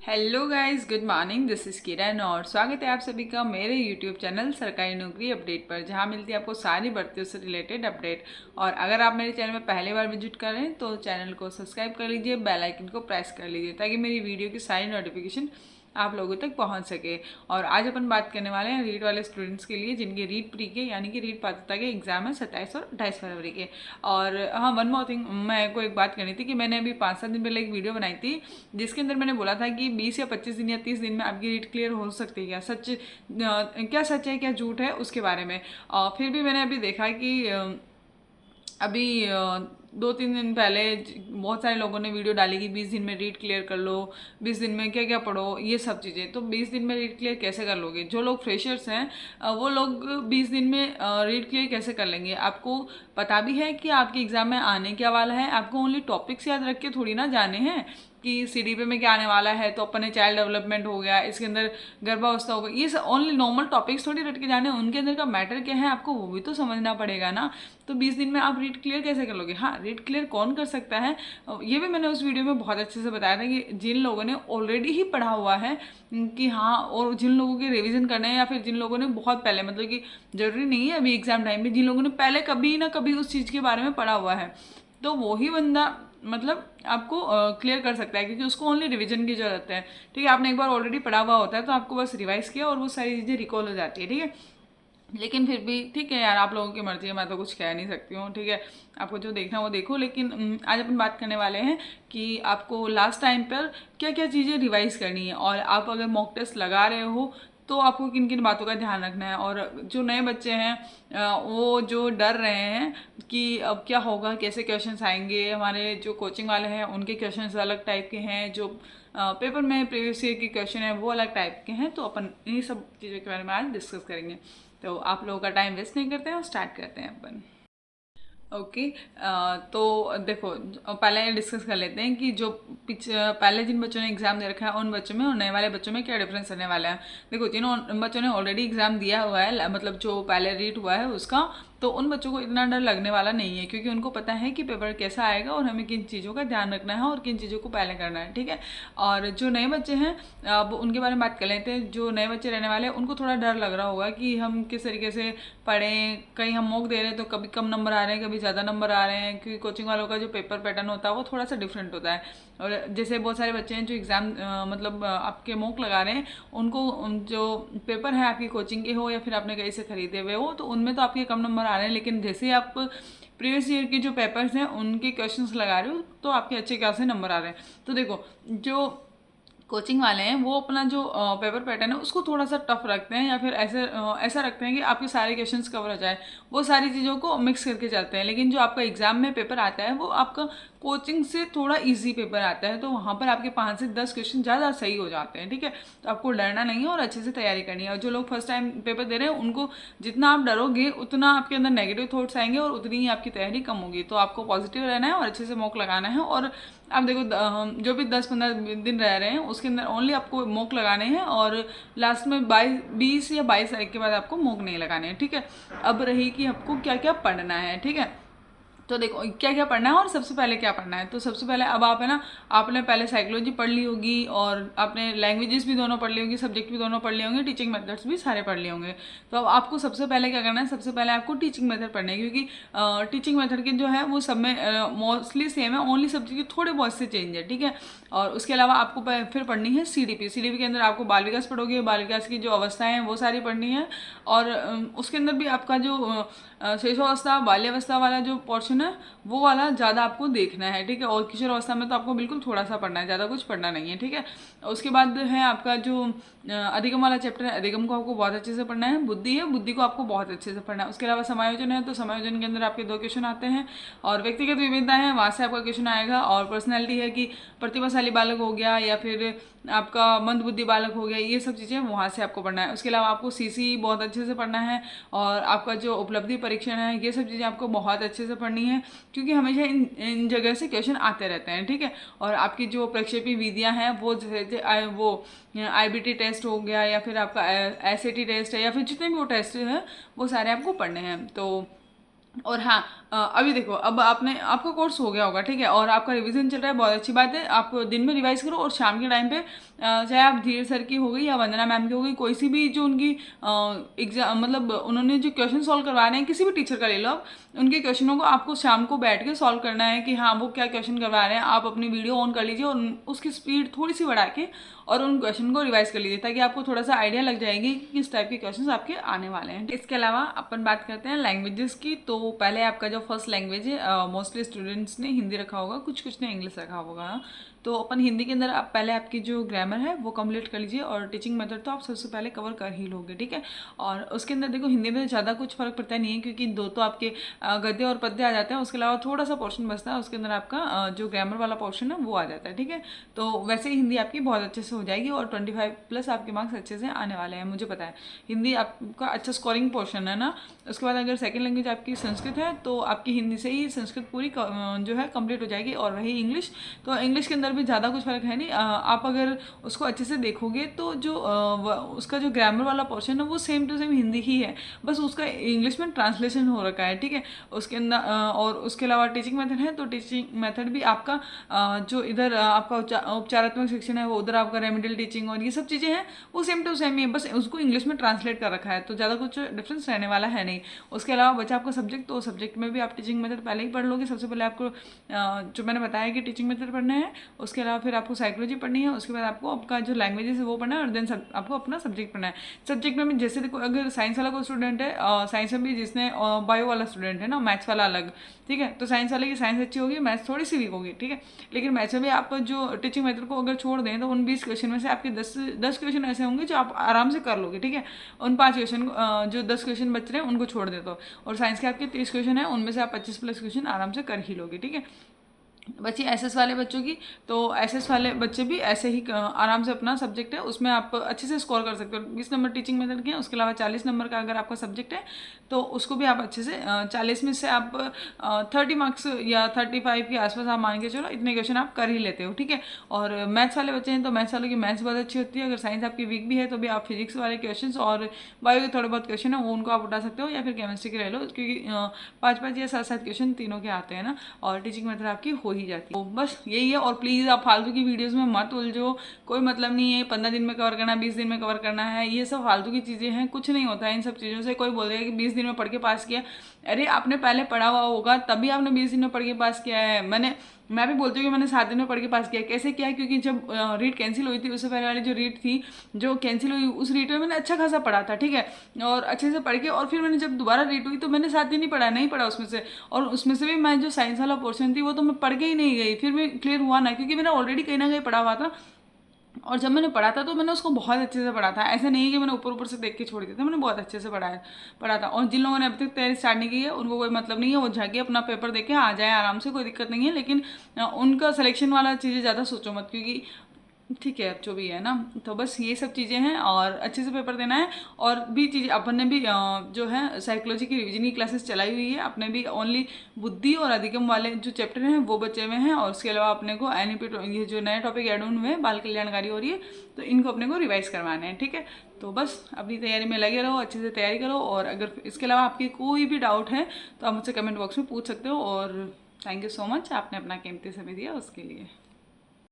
Hello guys, good morning. This is Kiran और स्वागत है आप सभी का मेरे यूट्यूब चैनल सरकारी नौकरी अपडेट पर, जहां मिलती है आपको सारी भर्तियों से रिलेटेड अपडेट। और अगर आप मेरे चैनल में पहली बार विजिट कर रहे हैं तो चैनल को सब्सक्राइब कर लीजिए, बेल आइकन को प्रेस कर लीजिए ताकि मेरी वीडियो की सारी नोटिफिकेशन आप लोगों तक पहुंच सके। और आज अपन बात करने वाले हैं रीट वाले स्टूडेंट्स के लिए जिनके रीट प्री के यानी कि रीट पात्रता के एग्जाम है 27 और 28 फरवरी के। और हाँ, वन मोर थिंग, मैं को एक बात करनी थी कि मैंने अभी 5-7 दिन पहले एक वीडियो बनाई थी जिसके अंदर मैंने बोला था कि 20 या 25 दिन या 30 दिन में आपकी रीट क्लियर हो सकती है। क्या सच, क्या सच है क्या झूठ है उसके बारे में। फिर भी मैंने अभी देखा कि अभी 2-3 दिन पहले बहुत सारे लोगों ने वीडियो डाली कि 20 दिन में रीट क्लियर कर लो, 20 दिन में क्या क्या पढ़ो, ये सब चीज़ें। तो 20 दिन में रीट क्लियर कैसे कर लोगे? जो लोग फ्रेशर्स हैं वो लोग 20 दिन में रीट क्लियर कैसे कर लेंगे? आपको पता भी है कि आपके एग्जाम में आने क्या वाला है, आपको ओनली टॉपिक्स याद रख के थोड़ी ना जाने हैं कि सीडीपी में क्या आने वाला है। तो अपने चाइल्ड डेवलपमेंट हो गया, इसके अंदर गर्भावस्था हो गई, ये ओनली नॉर्मल टॉपिक्स थोड़ी रट के जाने, उनके अंदर का मैटर क्या है आपको वो भी तो समझना पड़ेगा ना। तो 20 दिन में आप रीट क्लियर कैसे कर लोगे? हाँ, रीट क्लियर कौन कर सकता है ये भी मैंने उस वीडियो में बहुत अच्छे से बताया था कि जिन लोगों ने ऑलरेडी ही पढ़ा हुआ है कि हाँ, और जिन लोगों के रिवीजन करने हैं या फिर जिन लोगों ने बहुत पहले, मतलब कि जरूरी नहीं है अभी एग्जाम टाइम में, जिन लोगों ने पहले कभी ना कभी उस चीज़ के बारे में पढ़ा हुआ है, तो वही बंदा मतलब आपको क्लियर कर सकता है क्योंकि उसको ओनली रिवीजन की जरूरत है। ठीक है, आपने एक बार ऑलरेडी पढ़ा हुआ होता है तो आपको बस रिवाइज किया और वो सारी चीज़ें रिकॉल हो जाती है। ठीक है, लेकिन फिर भी ठीक है यार, आप लोगों की मर्जी है, मैं तो कुछ कह नहीं सकती हूँ। ठीक है, आपको जो देखना है वो देखो। लेकिन आज अपन बात करने वाले हैं कि आपको लास्ट टाइम पर क्या क्या चीज़ें रिवाइज करनी है, और आप अगर मॉक टेस्ट लगा रहे हो तो आपको किन किन बातों का ध्यान रखना है। और जो नए बच्चे हैं वो जो डर रहे हैं कि अब क्या होगा, कैसे क्वेश्चंस आएंगे, हमारे जो कोचिंग वाले हैं उनके क्वेश्चंस अलग टाइप के हैं, जो पेपर में प्रीवियस ईयर के क्वेश्चन है वो अलग टाइप के हैं। तो अपन इन्हीं सब चीज़ों के बारे में आज डिस्कस करेंगे। तो आप लोगों का टाइम वेस्ट नहीं करते हैं और स्टार्ट करते हैं अपन। ओके, तो देखो, पहले डिस्कस कर लेते हैं कि जो पहले जिन बच्चों ने एग्जाम दे रखा है उन बच्चों में और नए वाले बच्चों में क्या डिफरेंस रहने वाला है। देखो, जिन बच्चों ने ऑलरेडी एग्जाम दिया हुआ है, मतलब जो पहले रीट हुआ है उसका, तो उन बच्चों को इतना डर लगने वाला नहीं है क्योंकि उनको पता है कि पेपर कैसा आएगा और हमें किन चीज़ों का ध्यान रखना है और किन चीज़ों को पहले करना है। ठीक है, और जो नए बच्चे हैं अब उनके बारे में बात कर लेते हैं। जो नए बच्चे रहने वाले हैं उनको थोड़ा डर लग रहा होगा कि हम किस तरीके से पढ़ें, कहीं हम मॉक दे रहे हैं तो कभी कम नंबर आ रहे हैं, कभी ज़्यादा नंबर आ रहे हैं, क्योंकि कोचिंग वालों का जो पेपर पैटर्न होता है वो थोड़ा सा डिफरेंट होता है। और जैसे बहुत सारे बच्चे हैं जो एग्ज़ाम मतलब आपके मॉक लगा रहे हैं, उनको जो पेपर है आपकी कोचिंग के हो या फिर आपने कहीं से खरीदे हुए हो, तो उनमें तो आपके कम नंबर आ रहे हैं, लेकिन जैसे ही आप प्रीवियस ईयर के जो पेपर्स हैं उनके क्वेश्चंस लगा रहे हो तो आपके अच्छे खासे नंबर आ रहे हैं। तो देखो, जो कोचिंग वाले हैं वो अपना जो पेपर पैटर्न है उसको थोड़ा सा टफ रखते हैं या फिर ऐसा रखते हैं कि आपके सारे क्वेश्चंस कवर हो जाए, वो सारी चीज़ों को मिक्स करके जाते हैं। लेकिन जो आपका एग्जाम में पेपर आता है वो आपका कोचिंग से थोड़ा इजी पेपर आता है, तो वहाँ पर आपके 5 से 10 क्वेश्चन ज़्यादा सही हो जाते हैं। ठीक है, तो आपको डरना नहीं है और अच्छे से तैयारी करनी है। और जो लोग फर्स्ट टाइम पेपर दे रहे हैं उनको जितना आप डरोगे उतना आपके अंदर नेगेटिव थॉट्स आएंगे और उतनी ही आपकी तैयारी कम होगी। तो आपको पॉजिटिव रहना है और अच्छे से मॉक लगाना है। और आप देखो, जो भी 10-15 दिन रह रहे हैं उसके अंदर ओनली आपको मॉक लगाने हैं और लास्ट में 20 या 22 तारीख के बाद आपको मॉक नहीं लगाने हैं। ठीक है, अब रही कि आपको क्या क्या पढ़ना है। ठीक है, तो देखो क्या क्या पढ़ना है और सबसे पहले क्या पढ़ना है। तो सबसे पहले अब आप है ना, आपने पहले साइकोलॉजी पढ़ ली होगी और आपने लैंग्वेजेस भी दोनों पढ़ ली होंगी, सब्जेक्ट भी दोनों पढ़ लिए होंगे, टीचिंग मेथड्स भी सारे पढ़ लिए होंगे। तो अब आपको सबसे पहले क्या करना है, सबसे पहले आपको टीचिंग मेथड पढ़ना है क्योंकि टीचिंग मेथड के जो है वो सब में मोस्टली सेम है, ओनली सब्जेक्ट के थोड़े बहुत से चेंज है। ठीक है, और उसके अलावा आपको फिर पढ़नी है सीडीपी। सीडीपी के अंदर आपको बाल विकास पढ़ोगे, बाल विकास की जो अवस्थाएं हैं वो सारी पढ़नी है। और उसके अंदर भी आपका जो शिशुअवस्था बाल्यावस्था वाला जो पोर्शन है वो वाला ज़्यादा आपको देखना है। ठीक है, और किशोर अवस्था में तो आपको बिल्कुल थोड़ा सा पढ़ना है, ज़्यादा कुछ पढ़ना नहीं है। ठीक है, उसके बाद है आपका जो अधिगम वाला चैप्टर है, अधिगम को आपको बहुत अच्छे से पढ़ना है। बुद्धि है, बुद्धि को आपको बहुत अच्छे से पढ़ना है। उसके अलावा समायोजन है, तो समायोजन के अंदर आपके 2 क्वेश्चन आते हैं। और व्यक्तिगत विविधता है, वहाँ से आपका क्वेश्चन आएगा। और पर्सनैलिटी है कि प्रतिभाशाली बालक हो गया या फिर आपका मंदबुद्धि बालक हो गया, ये सब चीज़ें वहाँ से आपको पढ़ना है। उसके अलावा आपको सीसी बहुत अच्छे से पढ़ना है और आपका जो उपलब्धि परीक्षण है ये सब चीज़ें आपको बहुत अच्छे से पढ़नी है क्योंकि हमेशा इन जगह से क्वेश्चन आते रहते हैं। ठीक है, और आपकी जो प्रक्षेपी विधियाँ हैं वो जैसे वो आईबीटी टेस्ट हो गया या फिर आपका एसएटी टेस्ट है या फिर जितने भी वो टेस्ट है वो सारे आपको पढ़ने हैं। तो और हाँ, अभी देखो, अब आपका कोर्स हो गया होगा, ठीक है, और आपका रिवीजन चल रहा है, बहुत अच्छी बात है। आप दिन में रिवाइज करो और शाम के टाइम पे चाहे आप धीर सर की हो गई या वंदना मैम की हो गई, कोई सी भी जो उनकी एग्जाम मतलब उन्होंने जो क्वेश्चन सॉल्व करवा रहे हैं, किसी भी टीचर का ले लो आप, उनके क्वेश्चनों को आपको शाम को बैठ के सॉल्व करना है कि हाँ वो क्या क्वेश्चन करवा रहे हैं। आप अपनी वीडियो ऑन कर लीजिए और उसकी स्पीड थोड़ी सी बढ़ा के और उन क्वेश्चन को रिवाइज कर लीजिए, ताकि आपको थोड़ा सा आइडिया लग जाएगी कि किस टाइप के क्वेश्चन आपके आने वाले हैं। इसके अलावा अपन बात करते हैं लैंग्वेजेस की। तो पहले आपका जो फर्स्ट लैंग्वेज है, मोस्टली स्टूडेंट्स ने हिंदी रखा होगा, कुछ कुछ ने इंग्लिश रखा होगा। तो अपन हिंदी के अंदर आप पहले आपकी जो ग्रामर है वो कंप्लीट कर लीजिए, और टीचिंग मेथड तो आप सबसे पहले कवर कर ही लोगे, ठीक है। और उसके अंदर देखो, हिंदी में ज़्यादा कुछ फर्क पड़ता नहीं है, क्योंकि दो तो आपके गद्य और पद्य आ जाते हैं, उसके अलावा थोड़ा सा पोर्शन बचता है, उसके अंदर आपका जो ग्रामर वाला पोर्शन है वो आ जाता है, ठीक है। तो वैसे ही हिंदी आपकी बहुत अच्छे से हो जाएगी और 25+ आपके मार्क्स अच्छे से आने वाले हैं, मुझे पता है। हिंदी आपका अच्छा स्कोरिंग पोर्शन है ना। उसके बाद अगर सेकेंड लैंग्वेज आपकी संस्कृत है, तो आपकी हिंदी से ही संस्कृत पूरी जो है कंप्लीट हो जाएगी। और वही इंग्लिश, तो इंग्लिश के अंदर भी ज़्यादा कुछ फर्क है नहीं। आप अगर उसको अच्छे से देखोगे तो जो उसका जो ग्रामर वाला पोर्शन है वो सेम टू सेम हिंदी ही है, बस उसका इंग्लिश में ट्रांसलेशन हो रखा है, ठीक है। उसके अंदर और उसके अलावा टीचिंग मेथड है, तो टीचिंग मेथड भी आपका जो इधर आपका उपचारात्मक शिक्षण है, वो उधर आपका रेमेडियल टीचिंग और ये सब चीज़ें हैं वो सेम टू सेम ही है, बस उसको इंग्लिश में ट्रांसलेट कर रखा है, तो ज़्यादा कुछ डिफरेंस रहने वाला है नहीं। उसके अलावा बचा आपका सब्जेक्ट, तो सब्जेक्ट में भी आप टीचिंग मेथड पहले ही पढ़ लोगे। सबसे पहले आपको जो मैंने बताया कि टीचिंग मेथड पढ़ना है, उसके अलावा फिर आपको साइकोलॉजी पढ़नी है, उसके बाद आपको आपका जो लैंग्वेजेस है वो पढ़ना है, और देन आपको अपना सब्जेक्ट पढ़ना है। सब्जेक्ट में जैसे देखो, अगर साइंस वाला कोई स्टूडेंट है, साइंस में भी जिसने बायो वाला स्टूडेंट है ना, मैथ्स वाला अलग, ठीक है, तो साइंस वाले की साइंस अच्छी होगी, मैथ्स थोड़ी सी वीक होगी, ठीक है। लेकिन मैथ्स में भी आप जो टीचिंग मेथड को अगर छोड़ दें, तो उन 20 क्वेश्चन में से आपके 10 क्वेश्चन ऐसे होंगे जो आप आराम से कर लोगे, ठीक है। उन 5 क्वेश्चन जो 10 क्वेश्चन बच रहे हैं उनको छोड़ दे दो, और साइंस के आपके 30 क्वेश्चन है, उनमें से आप 25+ क्वेश्चन आराम से कर ही लोगे, ठीक है। बची एसएस वाले बच्चों की, तो एसएस वाले बच्चे भी ऐसे ही आराम से अपना सब्जेक्ट है उसमें आप अच्छे से स्कोर कर सकते हो। 20 नंबर टीचिंग मेथड के हैं, उसके अलावा 40 नंबर का अगर आपका सब्जेक्ट है तो उसको भी आप अच्छे से 40 में से आप 30 मार्क्स या 35 के आसपास आप मान के चलो, इतने क्वेश्चन आप कर ही लेते हो, ठीक है। और मैथ्स वाले बच्चे हैं तो मैथ्स वालों की मैथ्स बहुत अच्छी होती है। अगर साइंस आपकी वीक भी है तो भी आप फिजिक्स वाले क्वेश्चन और बायो के थोड़े बहुत क्वेश्चन है वो उनको आप उठा सकते हो, या फिर केमिस्ट्री के ले लो, क्योंकि 5 या 7 क्वेश्चन तीनों के आते हैं ना, और टीचिंग मेथड आपकी हो ही जाती है। तो बस यही है। और प्लीज़ आप फालतू की वीडियोस में मत उलझो, कोई मतलब नहीं है 15 दिन में कवर करना, 20 दिन में कवर करना है, ये सब फालतू की चीज़ें हैं, कुछ नहीं होता है इन सब चीज़ों से। कोई बोल देगा कि 20 दिन में पढ़ के पास किया, अरे आपने पहले पढ़ा हुआ होगा तभी आपने 20 दिन में पढ़ के पास किया है। मैं भी बोलती हूँ कि मैंने 7 दिन में पढ़ के पास किया। कैसे किया? क्योंकि जब रीट कैंसिल हुई थी, उससे पहले वाली जो रीट थी जो कैंसिल हुई, उस रीट में मैंने अच्छा खासा पढ़ा था, ठीक है, और अच्छे से पढ़ के, और फिर मैंने जब दोबारा रीट हुई तो मैंने 7 दिन ही पढ़ा, नहीं पढ़ा उसमें से। और उसमें से भी मैं जो साइंस वाला पोर्शन थी वो तो मैं पढ़ के ही नहीं गई, फिर मैं क्लियर हुआ ना, क्योंकि मैंने ऑलरेडी कहीं ना कहीं पढ़ा हुआ था। और जब मैंने पढ़ा था तो मैंने उसको बहुत अच्छे से पढ़ा था, ऐसा नहीं है कि मैंने ऊपर ऊपर से देख के छोड़ दिया था, मैंने बहुत अच्छे से पढ़ा था। और जिन लोगों ने अभी तक तैयारी स्टार्ट नहीं की है उनको कोई मतलब नहीं है, वो जाके अपना पेपर देके आ जाए आराम से, कोई दिक्कत नहीं है। लेकिन उनका सिलेक्शन वाला चीज़ें ज़्यादा सोचो मत, क्योंकि ठीक है अब जो भी है ना, तो बस ये सब चीज़ें हैं और अच्छे से पेपर देना है। और भी चीज़ अपन ने भी जो है साइकोलॉजी की रिविजन की क्लासेस चलाई हुई है, अपने भी ओनली बुद्धि और अधिगम वाले जो चैप्टर हैं वो बचे हुए हैं, और उसके अलावा अपने को एनईपी ये जो नए टॉपिक ऐड ऑन हुए हैं, बाल कल्याणकारी हो रही है, तो इनको अपने को रिवाइज करवाने हैं, ठीक है। तो बस अपनी तैयारी में लगे रहो, अच्छे से तैयारी करो, और अगर इसके अलावा आपकी कोई भी डाउट है तो आप मुझसे कमेंट बॉक्स में पूछ सकते हो। और थैंक यू सो मच, आपने अपना कीमती समय दिया उसके लिए।